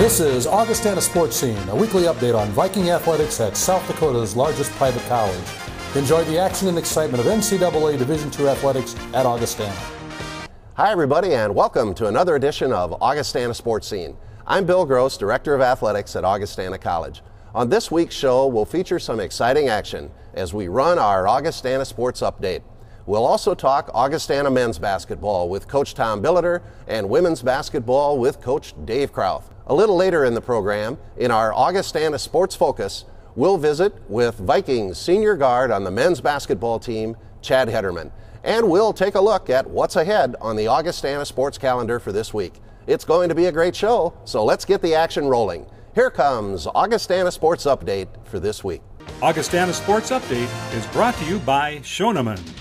This is Augustana Sportscene, a weekly update on Viking athletics at South Dakota's largest private college. Enjoy the action and excitement of NCAA Division II athletics at Augustana. Hi everybody, and welcome to another edition of Augustana Sportscene. I'm Bill Gross, Director of Athletics at Augustana College. On this week's show, we'll feature some exciting action as we run our Augustana Sports Update. We'll also talk Augustana men's basketball with Coach Tom Billeter and women's basketball with Coach Dave Krauth. A little later in the program, in our Augustana Sports Focus, we'll visit with Vikings senior guard on the men's basketball team, Chad Hederman. And we'll take a look at what's ahead on the Augustana sports calendar for this week. It's going to be a great show, so let's get the action rolling. Here comes Augustana Sports Update for this week. Augustana Sports Update is brought to you by Schoenemann's.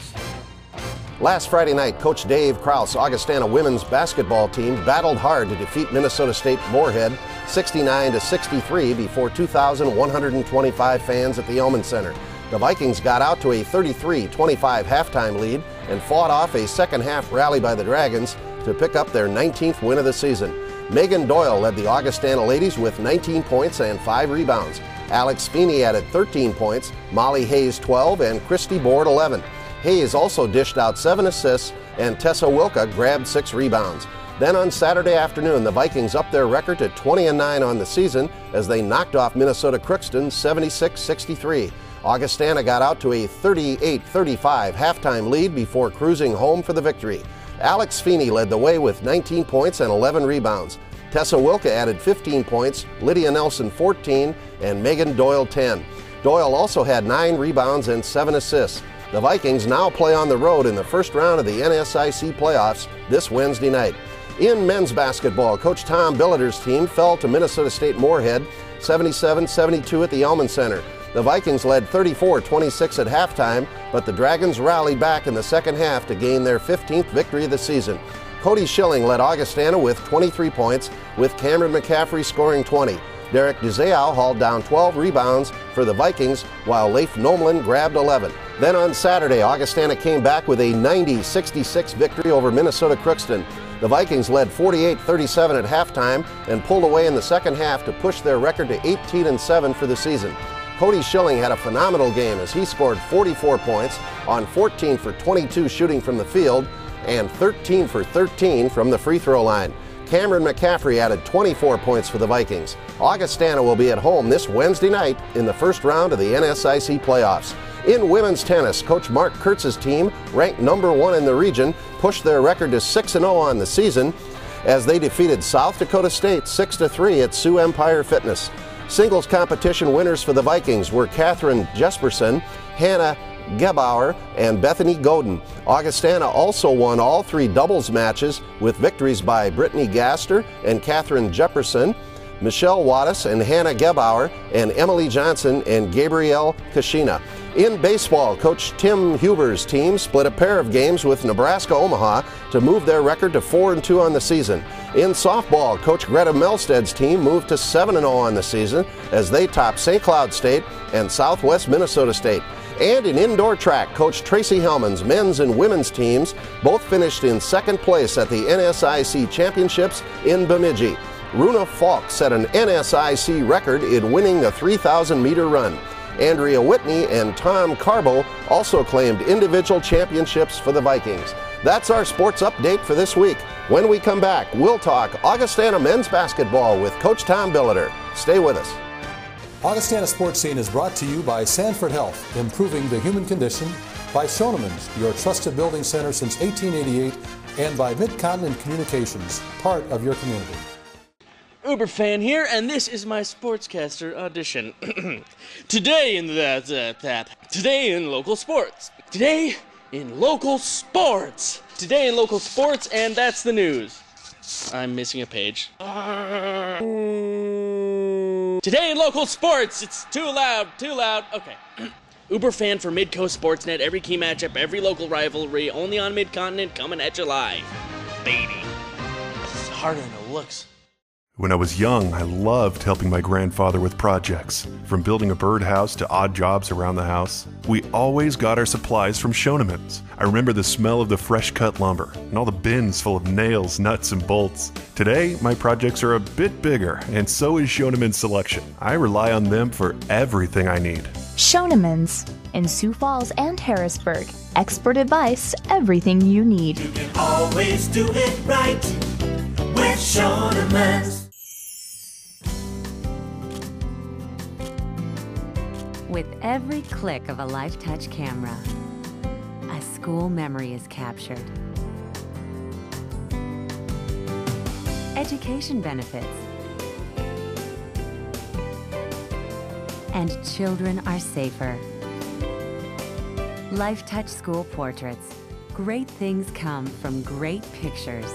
Last Friday night, Coach Dave Krauth's Augustana women's basketball team battled hard to defeat Minnesota State Moorhead 69-63 before 2,125 fans at the Elman Center. The Vikings got out to a 33-25 halftime lead and fought off a second-half rally by the Dragons to pick up their 19th win of the season. Megan Doyle led the Augustana ladies with 19 points and 5 rebounds. Alex Feeney added 13 points, Molly Hayes 12, and Christy Board 11. Hayes also dished out 7 assists, and Tessa Wilka grabbed 6 rebounds. Then on Saturday afternoon, the Vikings upped their record to 20-9 on the season as they knocked off Minnesota Crookston 76-63. Augustana got out to a 38-35 halftime lead before cruising home for the victory. Alex Feeney led the way with 19 points and 11 rebounds. Tessa Wilka added 15 points, Lydia Nelson 14, and Megan Doyle 10. Doyle also had 9 rebounds and 7 assists. The Vikings now play on the road in the first round of the NSIC playoffs this Wednesday night. In men's basketball, Coach Tom Billeter's team fell to Minnesota State Moorhead 77-72 at the Elman Center. The Vikings led 34-26 at halftime, but the Dragons rallied back in the second half to gain their 15th victory of the season. Cody Schilling led Augustana with 23 points, with Cameron McCaffrey scoring 20. Derek DeZayao hauled down 12 rebounds for the Vikings, while Leif Nomlin grabbed 11. Then on Saturday, Augustana came back with a 90-66 victory over Minnesota Crookston. The Vikings led 48-37 at halftime and pulled away in the second half to push their record to 18-7 for the season. Cody Schilling had a phenomenal game as he scored 44 points on 14 for 22 shooting from the field and 13 for 13 from the free throw line. Cameron McCaffrey added 24 points for the Vikings. Augustana will be at home this Wednesday night in the first round of the NSIC playoffs. In women's tennis, Coach Mark Kurtz's team, ranked number 1 in the region, pushed their record to 6-0 on the season as they defeated South Dakota State 6-3 at Sioux Empire Fitness. Singles competition winners for the Vikings were Catherine Jesperson, Hannah Gebauer, and Bethany Godin. Augustana also won all 3 doubles matches with victories by Brittany Gaster and Catherine Jefferson, Michelle Wattis and Hannah Gebauer, and Emily Johnson and Gabrielle Kashina. In baseball, Coach Tim Huber's team split a pair of games with Nebraska Omaha to move their record to 4-2 on the season. In softball, Coach Greta Melstead's team moved to 7-0 on the season as they topped St. Cloud State and Southwest Minnesota State. And in indoor track, Coach Tracy Hellman's men's and women's teams both finished in second place at the NSIC Championships in Bemidji. Runa Falk set an NSIC record in winning the 3,000-meter run. Andrea Whitney and Tom Carbo also claimed individual championships for the Vikings. That's our sports update for this week. When we come back, we'll talk Augustana men's basketball with Coach Tom Billeter. Stay with us. Augustana Sportscene is brought to you by Sanford Health, improving the human condition, by Schoenemann's, your trusted building center since 1888, and by Mid-Continent Communications, part of your community. Uber fan here, and this is my sportscaster audition. Today in Today in local sports. Today in local sports. Today in local sports, and that's the news. I'm missing a page. Today in local sports. It's too loud. Okay. Uber fan for Midcoast Sportsnet. Every key matchup, every local rivalry, only on Mid-Continent, coming at you live. Baby. This is harder than it looks. When I was young, I loved helping my grandfather with projects. From building a birdhouse to odd jobs around the house, we always got our supplies from Schoenemann's. I remember the smell of the fresh-cut lumber and all the bins full of nails, nuts, and bolts. Today, my projects are a bit bigger, and so is Schoenemann's selection. I rely on them for everything I need. Schoenemann's in Sioux Falls and Harrisburg. Expert advice, everything you need. You can always do it right with Schoenemann's. With every click of a LifeTouch camera, a school memory is captured. Education benefits. And children are safer. LifeTouch School Portraits. Great things come from great pictures.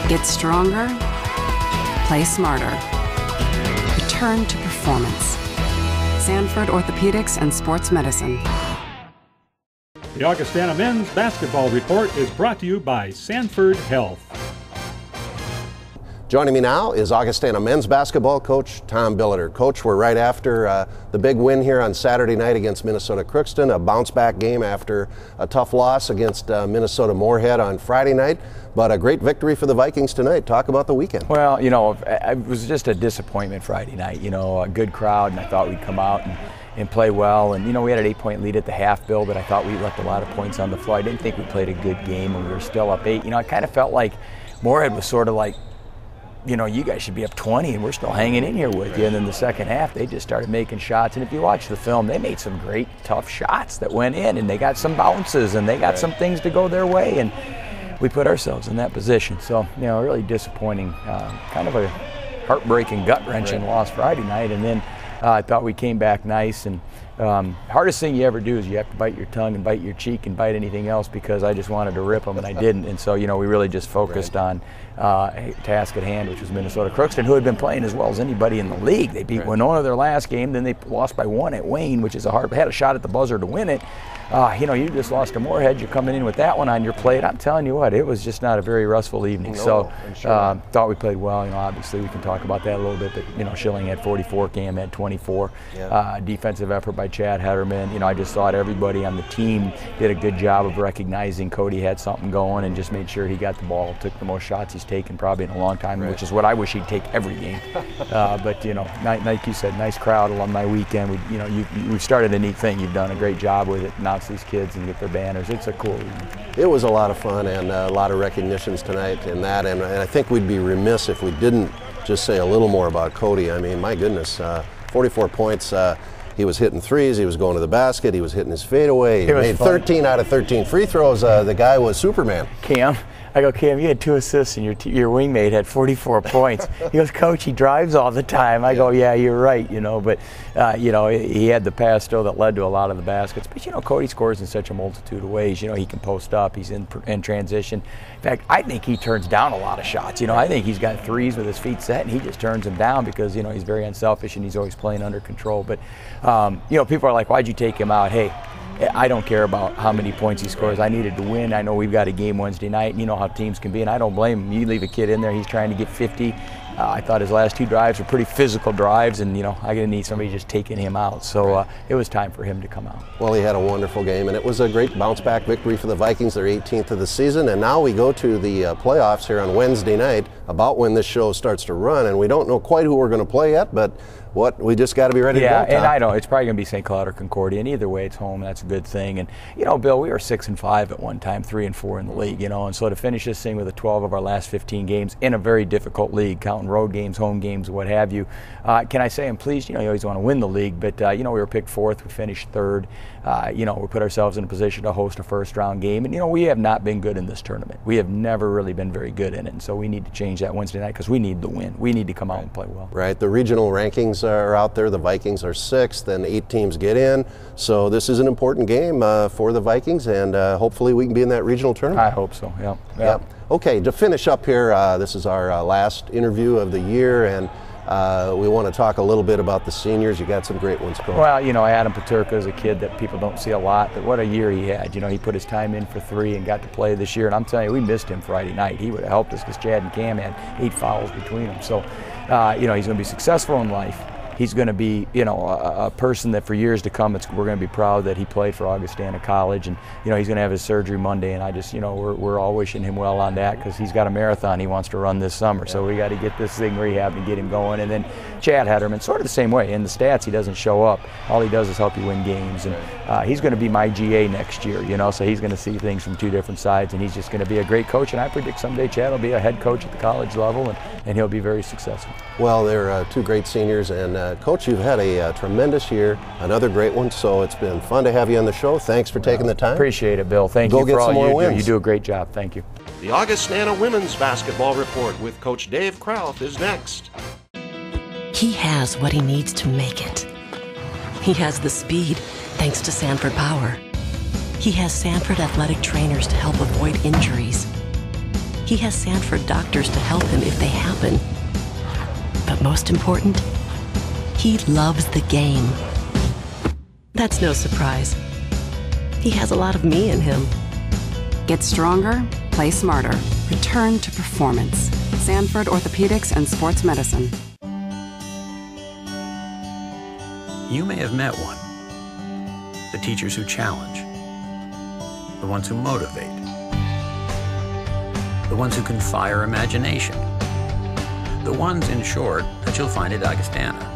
Get stronger, play smarter, return to performance. SANFORD Orthopedics and Sports Medicine. The Augustana Men's Basketball Report is brought to you by Sanford Health. Joining me now is Augustana men's basketball coach Tom Billeter. Coach, we're right after the big win here on Saturday night against Minnesota Crookston, a bounce-back game after a tough loss against Minnesota Moorhead on Friday night, but a great victory for the Vikings tonight. Talk about the weekend. Well, you know, it was just a disappointment Friday night. You know, a good crowd, and I thought we'd come out and play well. And, you know, we had an 8-point lead at the half, Bill, but I thought we left a lot of points on the floor. I didn't think we played a good game, and we were still up 8. You know, I kind of felt like Moorhead was sort of like, you know, you guys should be up 20 and we're still hanging in here with you. And then the second half, they just started making shots. And if you watch the film, they made some great, tough shots that went in, and they got some bounces, and they got some things to go their way. And we put ourselves in that position. So, you know, really disappointing, kind of a heartbreaking, gut-wrenching loss Friday night. And then I thought we came back nice. And hardest thing you ever do is you have to bite your tongue and bite your cheek and bite anything else, because I just wanted to rip them and I didn't. And so, you know, we really just focused on task at hand, which was Minnesota Crookston, who had been playing as well as anybody in the league. They beat Winona their last game, then they lost by 1 at Wayne, which is had a shot at the buzzer to win it. You know, you just lost to Moorhead. You're coming in with that one on your plate. I'm telling you what, it was just not a very restful evening. Thought we played well. You know, obviously we can talk about that a little bit, but, you know, Schilling had 44, Cam had 24. Defensive effort by Chad Hederman. You know, I just thought everybody on the team did a good job of recognizing Cody had something going and just made sure he got the ball, took the most shots he's taken probably in a long time, which is what I wish he'd take every game. But, you know, like you said, nice crowd, alumni weekend. We've started a neat thing. You've done a great job with it. Announce these kids and get their banners. It's a cool evening. It was a lot of fun and a lot of recognitions tonight in that, and I think we'd be remiss if we didn't just say a little more about Cody. I mean, my goodness, 44 points. He was hitting threes, he was going to the basket, he was hitting his fadeaway, he made 13 out of 13 free throws. The guy was Superman. Cam, I go, Cam, you had 2 assists and your wingmate had 44 points. He goes, Coach, he drives all the time. I go, yeah, you're right, you know, but, you know, he had the pass still that led to a lot of the baskets. But, you know, Cody scores in such a multitude of ways. You know, he can post up, he's in transition. In fact, I think he turns down a lot of shots. You know, I think he's got threes with his feet set, and he just turns them down because, you know, he's very unselfish and he's always playing under control. But, you know, people are like, why'd you take him out? Hey, I don't care about how many points he scores. I needed to win. I know we've got a game Wednesday night, and you know how teams can be, and I don't blame him. You leave a kid in there, he's trying to get 50. I thought his last 2 drives were pretty physical drives, and, you know, I'm going to need somebody just taking him out. So it was time for him to come out. Well, he had a wonderful game, and it was a great bounce-back victory for the Vikings. They're 18th of the season, and now we go to the playoffs here on Wednesday night, about when this show starts to run, and we don't know quite who we're going to play yet, but what we just got to be ready to go. Yeah, and I know it's probably going to be St. Cloud or Concordia, and either way, it's home. That's a good thing. And you know, Bill, we were 6-5 at one time, 3-4 in the league. You know, and so to finish this thing with a 12 of our last 15 games in a very difficult league, counting road games, home games, what have you. Can I say I'm pleased? You know, you always want to win the league, but you know, we were picked 4th, we finished 3rd. You know, we put ourselves in a position to host a first-round game, and you know, we have not been good in this tournament. We have never really been very good in it, and so we need to change that Wednesday night because we need the win. We need to come out and play well. Right. The regional rankings are out there. The Vikings are 6th, and 8 teams get in. So this is an important game for the Vikings, and hopefully we can be in that regional tournament. I hope so. Yeah. Yep. Okay. To finish up here, this is our last interview of the year, and we want to talk a little bit about the seniors. You got some great ones, Coach. Well, you know, Adam Paterka is a kid that people don't see a lot, but what a year he had. You know, he put his time in for 3 and got to play this year, and I'm telling you, we missed him Friday night. He would have helped us because Chad and Cam had 8 fouls between them. So, you know, he's going to be successful in life. He's going to be, you know, a person that for years to come, we're going to be proud that he played for Augustana College, and you know, he's going to have his surgery Monday, and I just, you know, we're all wishing him well on that because he's got a marathon he wants to run this summer, so we got to get this thing rehabbed and get him going. And then Chad Hederman, sort of the same way. In the stats, he doesn't show up. All he does is help you win games, and he's going to be my GA next year, you know, so he's going to see things from 2 different sides, and he's just going to be a great coach, and I predict someday Chad will be a head coach at the college level, and he'll be very successful. Well, they're 2 great seniors, and Coach, you've had a tremendous year, another great one, so it's been fun to have you on the show. Thanks for taking the time. Appreciate it, Bill. Thank you for all you do. You do a great job. Thank you. The Augustana Women's Basketball Report with Coach Dave Krauth is next. He has what he needs to make it. He has the speed, thanks to Sanford Power. He has Sanford athletic trainers to help avoid injuries. He has Sanford doctors to help him if they happen. But most important, he loves the game. That's no surprise. He has a lot of me in him. Get stronger, play smarter, return to performance. Sanford Orthopedics and Sports Medicine. You may have met one. The teachers who challenge. The ones who motivate. The ones who can fire imagination. The ones, in short, that you'll find at Augustana.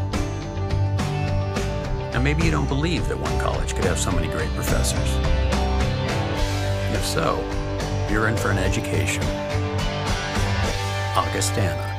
Now, maybe you don't believe that one college could have so many great professors. If so, you're in for an education. Augustana.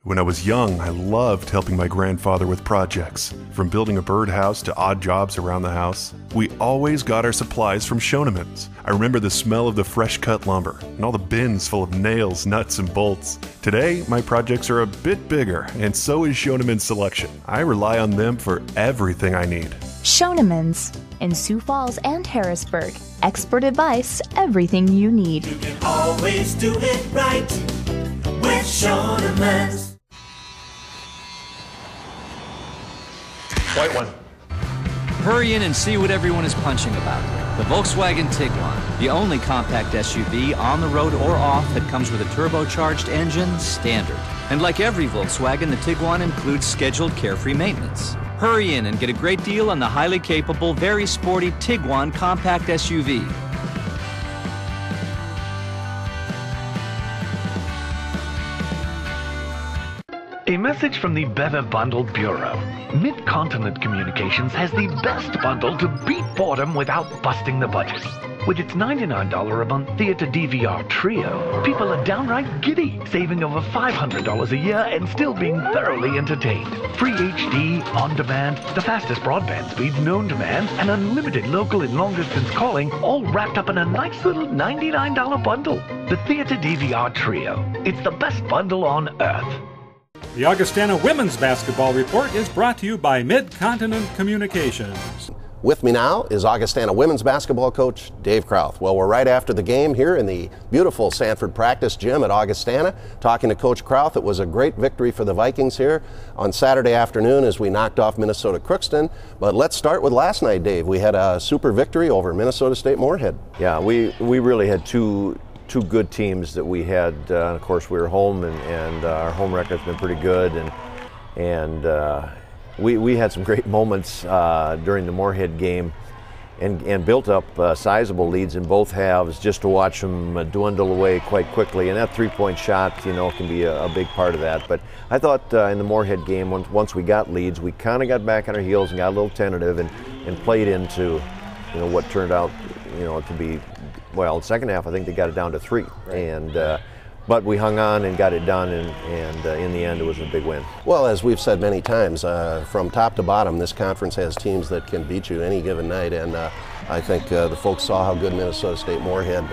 When I was young, I loved helping my grandfather with projects. From building a birdhouse to odd jobs around the house, we always got our supplies from Schoenemann's. I remember the smell of the fresh cut lumber and all the bins full of nails, nuts, and bolts. Today, my projects are a bit bigger, and so is Schoenemann's selection. I rely on them for everything I need. Schoenemann's in Sioux Falls and Harrisburg. Expert advice, everything you need. You can always do it right with Schoenemann's. White one. Hurry in and see what everyone is punching about. The Volkswagen Tiguan, the only compact SUV on the road or off that comes with a turbocharged engine standard. And like every Volkswagen, the Tiguan includes scheduled carefree maintenance. Hurry in and get a great deal on the highly capable, very sporty Tiguan compact SUV. A message from the Better Bundle Bureau. Mid-Continent Communications has the best bundle to beat boredom without busting the budget. With its $99 a month theater DVR trio, people are downright giddy, saving over $500 a year and still being thoroughly entertained. Free HD, on-demand, the fastest broadband speeds known to man, and unlimited local and long-distance calling, all wrapped up in a nice little $99 bundle. The theater DVR trio. It's the best bundle on earth. The Augustana Women's Basketball Report is brought to you by Mid-Continent Communications. With me now is Augustana women's basketball coach Dave Krauth. Well, we're right after the game here in the beautiful Sanford practice gym at Augustana, talking to Coach Krauth. It was a great victory for the Vikings here on Saturday afternoon as we knocked off Minnesota Crookston. But let's start with last night, Dave. We had a super victory over Minnesota State Moorhead. Yeah, we really had two good teams that we had. Of course, we were home, and our home record's been pretty good, and we had some great moments during the Moorhead game. and built up sizable leads in both halves, just to watch them dwindle away quite quickly. And that three-point shot, can be a big part of that. But I thought in the Moorhead game, once we got leads, we kind of got back on our heels and got a little tentative and played into, what turned out, to be, well, the second half I think they got it down to 3. Right. And but we hung on and got it done, and in the end it was a big win. Well, as we've said many times, from top to bottom, this conference has teams that can beat you any given night, and I think the folks saw how good Minnesota State Moorhead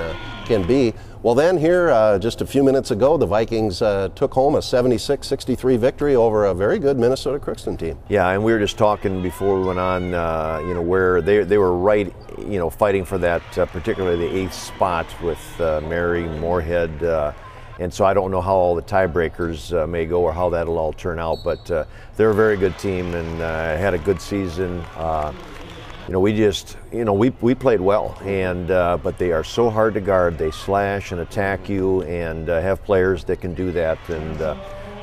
can be. Well then, here just a few minutes ago, the Vikings took home a 76-63 victory over a very good Minnesota Crookston team. Yeah, and we were just talking before we went on, where they were right, fighting for that, particularly the 8th spot with Mary, Moorhead, and so I don't know how all the tiebreakers may go or how that'll all turn out, but they're a very good team and had a good season. We played well, and but they are so hard to guard. They slash and attack you, and have players that can do that. And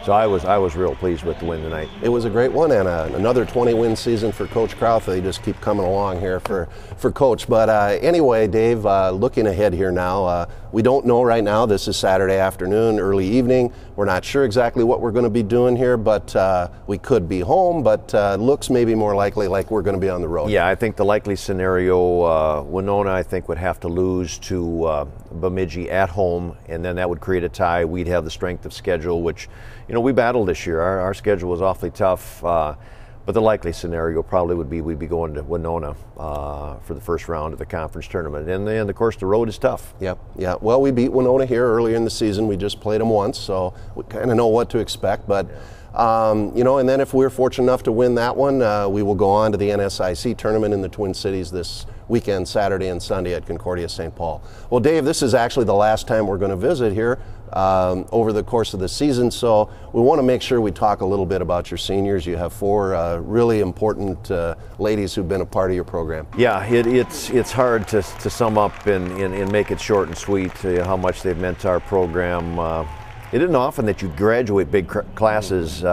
so I was real pleased with the win tonight. It was a great one, and another 20-win season for Coach Krauth. They just keep coming along here for Coach. But anyway, Dave, looking ahead here now, we don't know right now. This is Saturday afternoon, early evening. We're not sure exactly what we're going to be doing here, but we could be home, but looks maybe more likely like we're going to be on the road. Yeah, I think the likely scenario, Winona, I think, would have to lose to Bemidji at home, and then that would create a tie. We'd have the strength of schedule, which, we battled this year. Our schedule was awfully tough, but the likely scenario probably would be we'd be going to Winona for the first round of the conference tournament. And then, of course, the road is tough. Yep, yeah. Well, we beat Winona here earlier in the season. We just played them once, so we kind of know what to expect. But, and then if we're fortunate enough to win that one, we will go on to the NSIC tournament in the Twin Cities this weekend, Saturday and Sunday at Concordia St. Paul. Well, Dave, this is actually the last time we're going to visit here over the course of the season, so we want to make sure we talk a little bit about your seniors. You have 4 really important ladies who've been a part of your program. Yeah, it's hard to sum up and make it short and sweet how much they've meant to our program. It isn't often that you graduate big classes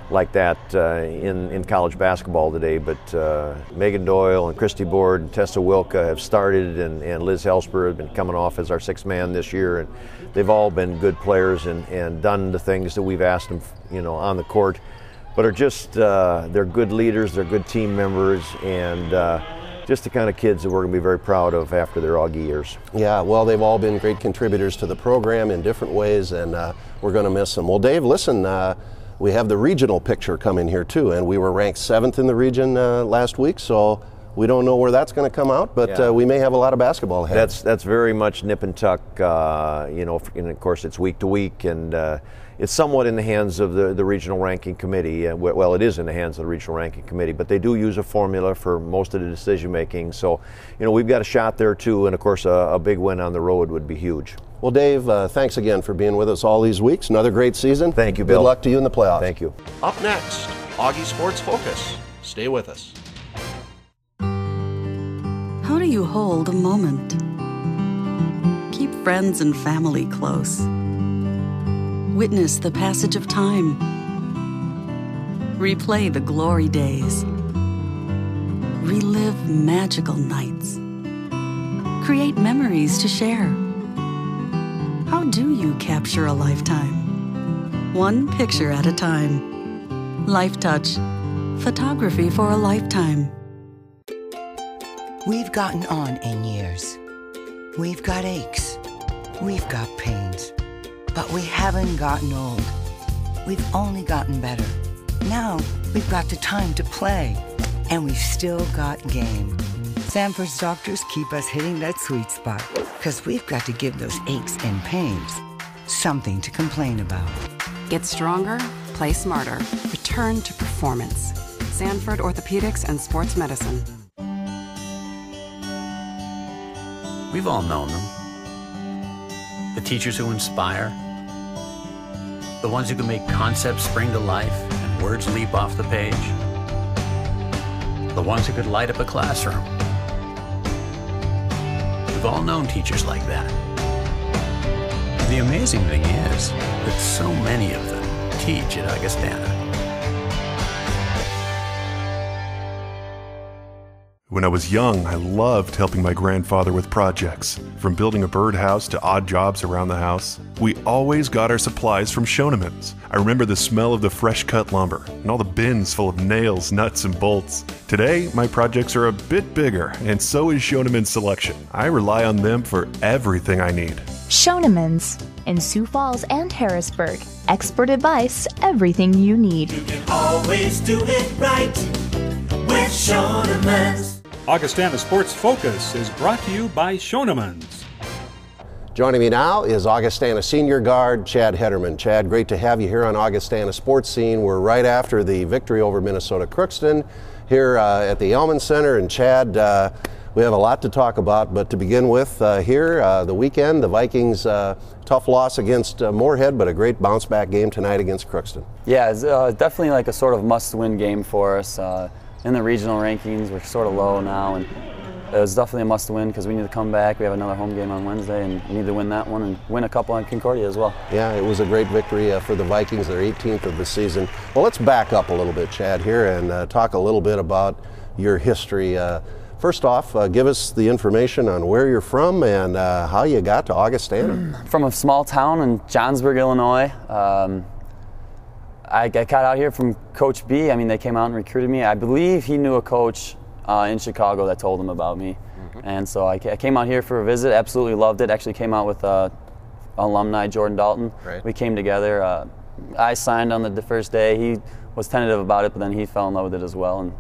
like that in college basketball today, but Megan Doyle and Christy Board and Tessa Wilka have started, and Liz Helsper has been coming off as our 6th man this year, and they've all been good players and done the things that we've asked them, on the court, but are just, they're good leaders, they're good team members, and just the kind of kids that we're going to be very proud of after their Augie years. Yeah, well, they've all been great contributors to the program in different ways, and we're going to miss them. Well, Dave, listen, we have the regional picture coming here too, and we were ranked 7th in the region last week, so we don't know where that's going to come out, but we may have a lot of basketball ahead. That's very much nip and tuck, and of course it's week to week, and it's somewhat in the hands of the regional ranking committee. Well, it is in the hands of the regional ranking committee, but they do use a formula for most of the decision making, so we've got a shot there too, and of course a big win on the road would be huge. Well, Dave, thanks again for being with us all these weeks. Another great season. Thank you, Bill. Good luck to you in the playoffs. Thank you. Up next, Augie Sports Focus. Stay with us. How do you hold a moment? Keep friends and family close. Witness the passage of time. Replay the glory days. Relive magical nights. Create memories to share. How do you capture a lifetime? One picture at a time. Life Touch. Photography for a lifetime. We've gotten on in years. We've got aches. We've got pains. But we haven't gotten old. We've only gotten better. Now we've got the time to play. And we've still got game. Sanford's doctors keep us hitting that sweet spot, because we've got to give those aches and pains something to complain about. Get stronger, play smarter, return to performance. Sanford Orthopedics and Sports Medicine. We've all known them. The teachers who inspire. The ones who can make concepts spring to life and words leap off the page. The ones who could light up a classroom. We've all known teachers like that. The amazing thing is that so many of them teach at Augustana. When I was young, I loved helping my grandfather with projects. From building a birdhouse to odd jobs around the house, we always got our supplies from Schoenemann's. I remember the smell of the fresh cut lumber and all the bins full of nails, nuts, and bolts. Today, my projects are a bit bigger, and so is Schoenemann's selection. I rely on them for everything I need. Schoenemann's in Sioux Falls and Harrisburg. Expert advice, everything you need. You can always do it right with Schoenemann's. Augustana Sports Focus is brought to you by Schoenemann's. Joining me now is Augustana senior guard Chad Hederman. Chad, great to have you here on Augustana Sportscene. We're right after the victory over Minnesota Crookston here at the Elman Center. And Chad, we have a lot to talk about, but to begin with here, the weekend, the Vikings, tough loss against Moorhead, but a great bounce back game tonight against Crookston. Yeah, it's definitely like a sort of must-win game for us. In the regional rankings, we're sort of low now, and it was definitely a must-win because we need to come back. We have another home game on Wednesday, and we need to win that one and win a couple on Concordia as well. Yeah, it was a great victory for the Vikings, their 18th of the season. Well, let's back up a little bit, Chad, here and talk a little bit about your history. First off, give us the information on where you're from and how you got to Augustana. From a small town in Johnsburg, Illinois. I got out here from Coach B. I mean, they came out and recruited me. I believe he knew a coach in Chicago that told him about me. And so I came out here for a visit, absolutely loved it. Actually came out with alumni Jordan Dalton. Right. We came together. I signed on the first day. He was tentative about it, but then he fell in love with it as well. And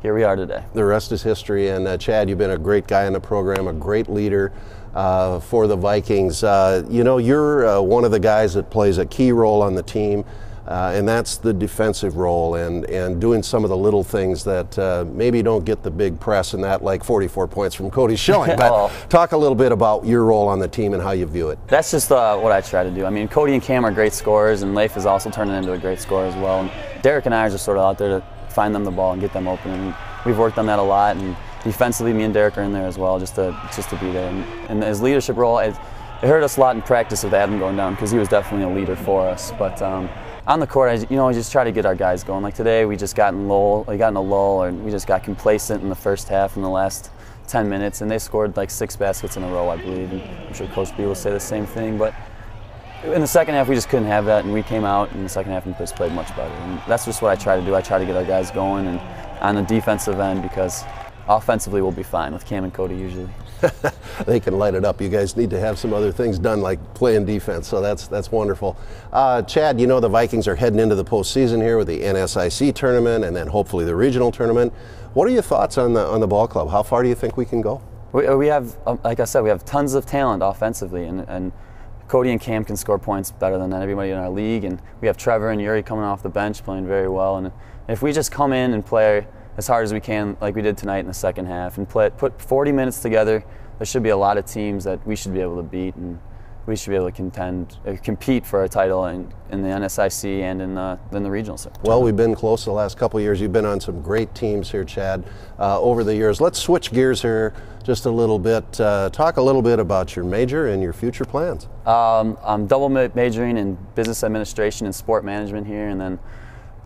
here we are today. The rest is history, and Chad, you've been a great guy in the program, a great leader for the Vikings. You know, you're one of the guys that plays a key role on the team, and that's the defensive role and doing some of the little things that maybe don't get the big press and that, like 44 points from Cody Schilling. But talk a little bit about your role on the team and how you view it. That's just what I try to do. I mean, Cody and Cam are great scorers, and Leif is also turning into a great scorer as well. And Derek and I are just sort of out there to find them the ball and get them open. And we've worked on that a lot, and defensively, me and Derek are in there as well, just to be there. And his leadership role, it hurt us a lot in practice with Adam going down because he was definitely a leader for us. But on the court, I just try to get our guys going. Like today, we just got in a lull, or we just got complacent in the first half in the last 10 minutes, and they scored like 6 baskets in a row, I believe. And I'm sure Coach B will say the same thing. But in the second half, we just couldn't have that, and we came out in the second half and just played much better. And that's just what I try to do. I try to get our guys going, and on the defensive end, because offensively we'll be fine with Cam and Cody usually. They can light it up. You guys need to have some other things done, like playing defense, so that's wonderful. Chad, you know the Vikings are heading into the postseason here with the NSIC tournament and then hopefully the regional tournament. What are your thoughts on the ball club? How far do you think we can go? We have, like I said, we have tons of talent offensively, and Cody and Cam can score points better than everybody in our league, and we have Trevor and Yuri coming off the bench playing very well. And if we just come in and play as hard as we can, like we did tonight in the second half, and put 40 minutes together, there should be a lot of teams that we should be able to beat, and we should be able to compete for a title in the NSIC and in the regional circuit. Well, we've been close the last couple of years. You've been on some great teams here, Chad, over the years. Let's switch gears here just a little bit. Talk a little bit about your major and your future plans. I'm double majoring in business administration and sport management here, and then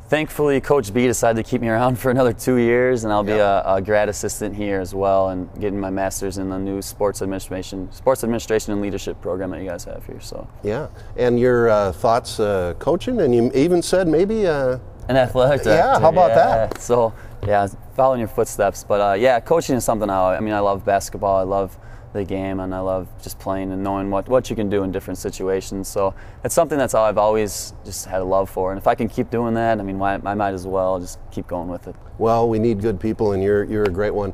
thankfully, Coach B decided to keep me around for another 2 years, and I'll be a grad assistant here as well, and getting my master's in the new sports administration and leadership program that you guys have here. So yeah, and your thoughts coaching, and you even said maybe an athletic director. Yeah, how about that? So yeah, following your footsteps. But yeah, coaching is something I love basketball. I love the game, and I love just playing and knowing what you can do in different situations. So it's something that's all I've always just had a love for, and if I can keep doing that, I mean, I might as well just keep going with it. Well, we need good people, and you're a great one.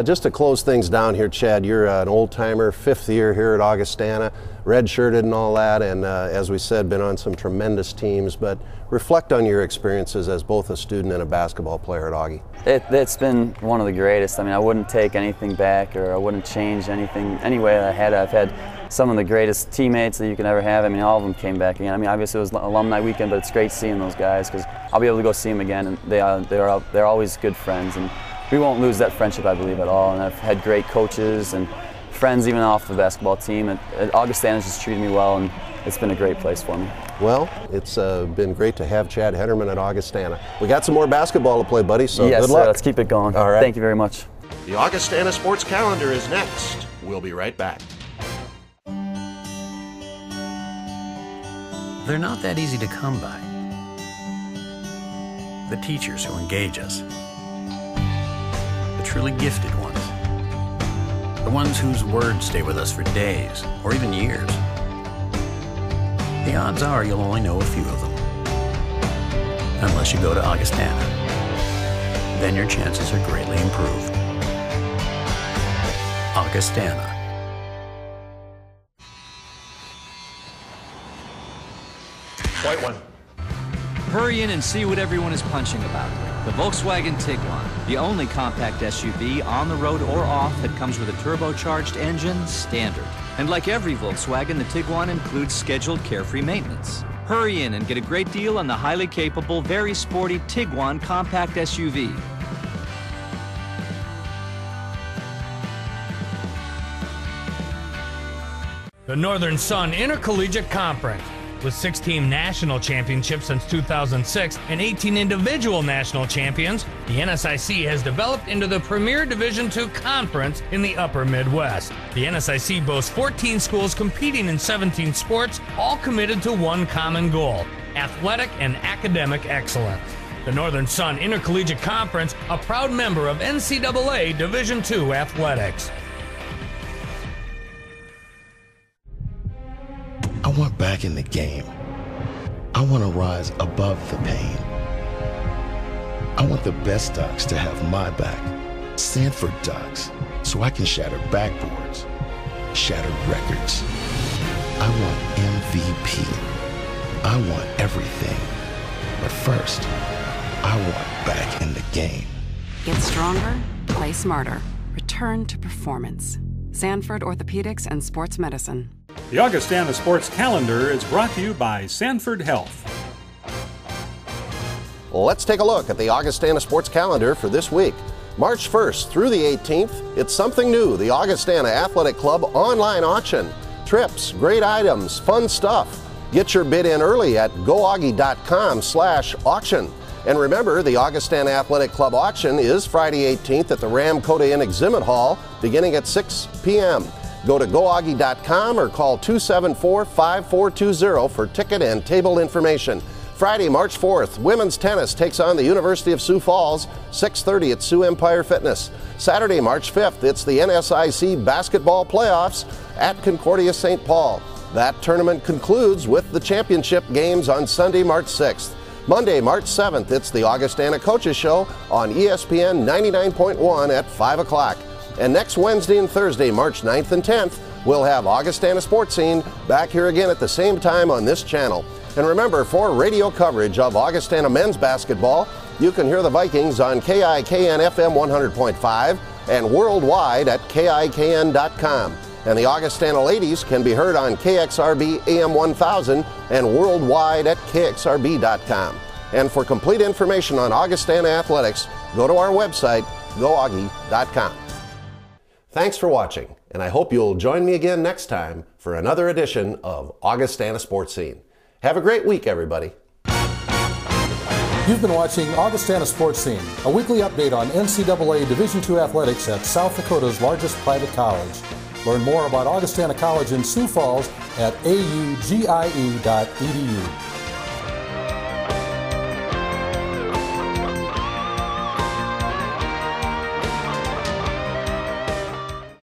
Just to close things down here, Chad, you're an old-timer, 5th year here at Augustana, red-shirted and all that, and as we said, been on some tremendous teams, but reflect on your experiences as both a student and a basketball player at Augie. It's been one of the greatest. I mean, I wouldn't take anything back, or I wouldn't change anything any way that I had. I've had some of the greatest teammates that you can ever have. I mean, all of them came back again. I mean, obviously it was alumni weekend, but it's great seeing those guys because I'll be able to go see them again, and they're always good friends, and we won't lose that friendship, I believe, at all. And I've had great coaches and friends even off the basketball team. Augustana's just treated me well, and it's been a great place for me. Well, it's been great to have Chad Hederman at Augustana. We got some more basketball to play, buddy, so yes, good luck. Let's keep it going. All right. Thank you very much. The Augustana Sports Calendar is next. We'll be right back. They're not that easy to come by. The teachers who engage us. The truly gifted ones. The ones whose words stay with us for days or even years. The odds are you'll only know a few of them. Unless you go to Augustana. Then your chances are greatly improved. Augustana. White one. Hurry in and see what everyone is punching about. The Volkswagen Tiguan, the only compact SUV on the road or off that comes with a turbocharged engine standard. And like every Volkswagen, the Tiguan includes scheduled carefree maintenance. Hurry in and get a great deal on the highly capable, very sporty Tiguan compact SUV. The Northern Sun Intercollegiate Conference. With 6-team national championships since 2006 and 18 individual national champions, the NSIC has developed into the premier Division II conference in the upper Midwest. The NSIC boasts 14 schools competing in 17 sports, all committed to one common goal: athletic and academic excellence. The Northern Sun Intercollegiate Conference, a proud member of NCAA Division II athletics. I want back in the game. I want to rise above the pain. I want the best docs to have my back, Sanford docs, so I can shatter backboards, shatter records. I want MVP. I want everything. But first, I want back in the game. Get stronger, play smarter. Return to performance. Sanford Orthopedics and Sports Medicine. The Augustana Sports Calendar is brought to you by Sanford Health. Let's take a look at the Augustana Sports Calendar for this week. March 1st through the 18th, it's something new, the Augustana Athletic Club online auction. Trips, great items, fun stuff. Get your bid in early at goaugie.com/auction. And remember, the Augustana Athletic Club auction is Friday 18th at the Ram Coda Inn Exhibit Hall, beginning at 6 p.m. Go to goaugie.com or call 274-5420 for ticket and table information. Friday, March 4th, women's tennis takes on the University of Sioux Falls, 6:30 at Sioux Empire Fitness. Saturday, March 5th, it's the NSIC basketball playoffs at Concordia St. Paul. That tournament concludes with the championship games on Sunday, March 6th. Monday, March 7th, it's the Augustana Coaches Show on ESPN 99.1 at 5 o'clock. And next Wednesday and Thursday, March 9th and 10th, we'll have Augustana Sportscene back here again at the same time on this channel. And remember, for radio coverage of Augustana men's basketball, you can hear the Vikings on KIKN FM 100.5 and worldwide at KIKN.com. And the Augustana ladies can be heard on KXRB AM 1000 and worldwide at KXRB.com. And for complete information on Augustana athletics, go to our website, goaugie.com. Thanks for watching, and I hope you'll join me again next time for another edition of Augustana Sportscene. Have a great week, everybody. You've been watching Augustana Sportscene, a weekly update on NCAA Division II athletics at South Dakota's largest private college. Learn more about Augustana College in Sioux Falls at augie.edu.